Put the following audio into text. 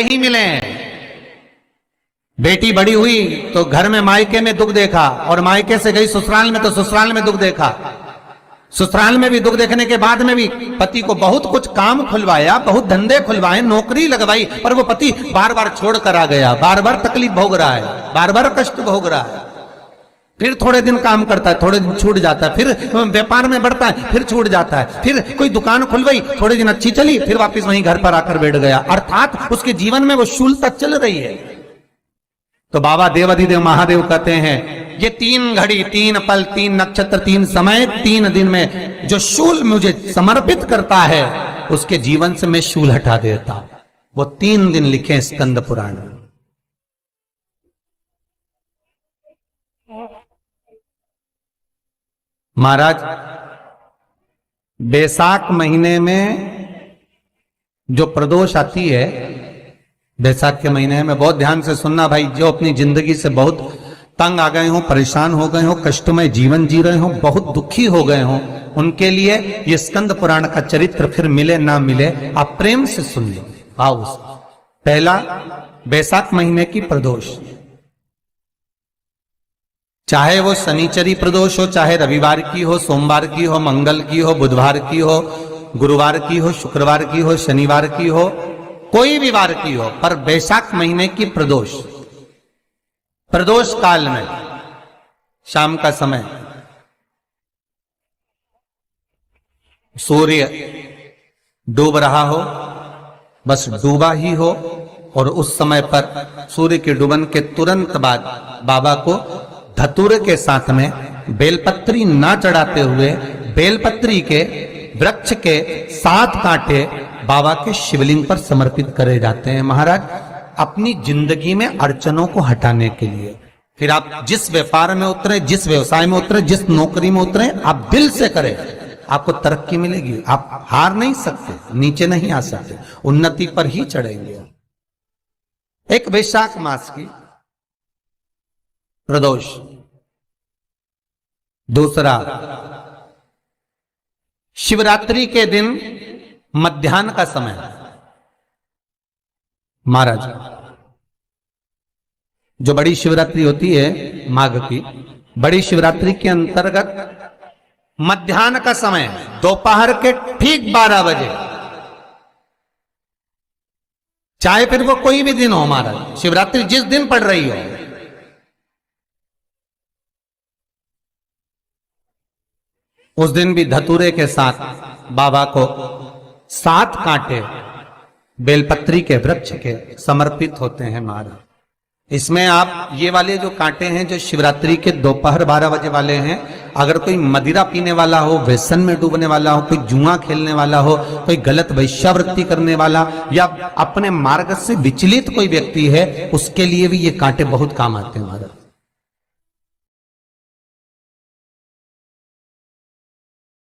ही मिले। बेटी बड़ी हुई तो घर में मायके में दुख देखा, और मायके से गई ससुराल में तो ससुराल में दुख देखा। ससुराल में भी दुख देखने के बाद में भी पति को बहुत कुछ काम खुलवाया, बहुत धंधे खुलवाए, नौकरी लगवाई, पर वो पति बार बार छोड़ कर आ गया, बार बार तकलीफ भोग रहा है, बार बार कष्ट भोग रहा है। फिर थोड़े दिन काम करता है, थोड़े दिन छूट जाता है, फिर व्यापार में बढ़ता है, फिर छूट जाता है, फिर कोई दुकान खुलवाई, थोड़े दिन अच्छी चली, फिर वापस वहीं घर पर आकर बैठ गया। अर्थात उसके जीवन में वो शूलता चल रही है। तो बाबा देवाधिदेव महादेव कहते हैं, ये 3 घड़ी 3 पल 3 नक्षत्र 3 समय 3 दिन में जो शूल मुझे समर्पित करता है, उसके जीवन से मैं शूल हटा देता। वो 3 दिन लिखे स्कंद पुराण में। महाराज, बैसाख महीने में जो प्रदोष आती है, बैसाख के महीने में बहुत ध्यान से सुनना भाई, जो अपनी जिंदगी से बहुत तंग आ गए हो, परेशान हो गए हो, कष्टमय जीवन जी रहे हो, बहुत दुखी हो गए हो, उनके लिए ये स्कंद पुराण का चरित्र फिर मिले ना मिले, आप प्रेम से सुन लो। आओ, पहला बैसाख महीने की प्रदोष, चाहे वो शनिचरी प्रदोष हो, चाहे रविवार की हो, सोमवार की हो, मंगल की हो, बुधवार की हो, गुरुवार की हो, शुक्रवार की हो, शनिवार की हो, कोई भी वार की हो, पर बैसाख महीने की प्रदोष, प्रदोष काल में शाम का समय सूर्य डूब रहा हो, बस डूबा ही हो, और उस समय पर सूर्य के डूबन के तुरंत बाद बाबा को धतूरे के साथ में बेलपत्री ना चढ़ाते हुए बेलपत्री के वृक्ष के 7 कांटे बाबा के शिवलिंग पर समर्पित करे जाते हैं। महाराज, अपनी जिंदगी में अड़चनों को हटाने के लिए, फिर आप जिस व्यापार में उतरे, जिस व्यवसाय में उतरे, जिस नौकरी में उतरे, आप दिल से करें, आपको तरक्की मिलेगी। आप हार नहीं सकते, नीचे नहीं आ सकते, उन्नति पर ही चढ़ेंगे। एक वैशाख मास की प्रदोष, दूसरा शिवरात्रि के दिन मध्याह्न का समय। महाराज, जो बड़ी शिवरात्रि होती है माघ की, बड़ी शिवरात्रि के अंतर्गत मध्याह्न का समय, दोपहर के ठीक 12 बजे, चाहे फिर वो कोई भी दिन हो महाराज, शिवरात्रि जिस दिन पड़ रही हो, उस दिन भी धतूरे के साथ बाबा को 7 कांटे बेलपत्री के वृक्ष के समर्पित होते हैं महाराज। इसमें आप ये वाले जो कांटे हैं, जो शिवरात्रि के दोपहर 12 बजे वाले हैं, अगर कोई मदिरा पीने वाला हो, व्यसन में डूबने वाला हो, कोई जुआ खेलने वाला हो, कोई गलत वैश्यावृत्ति करने वाला, या अपने मार्ग से विचलित कोई व्यक्ति है, उसके लिए भी ये कांटे बहुत काम आते हैं महाराज।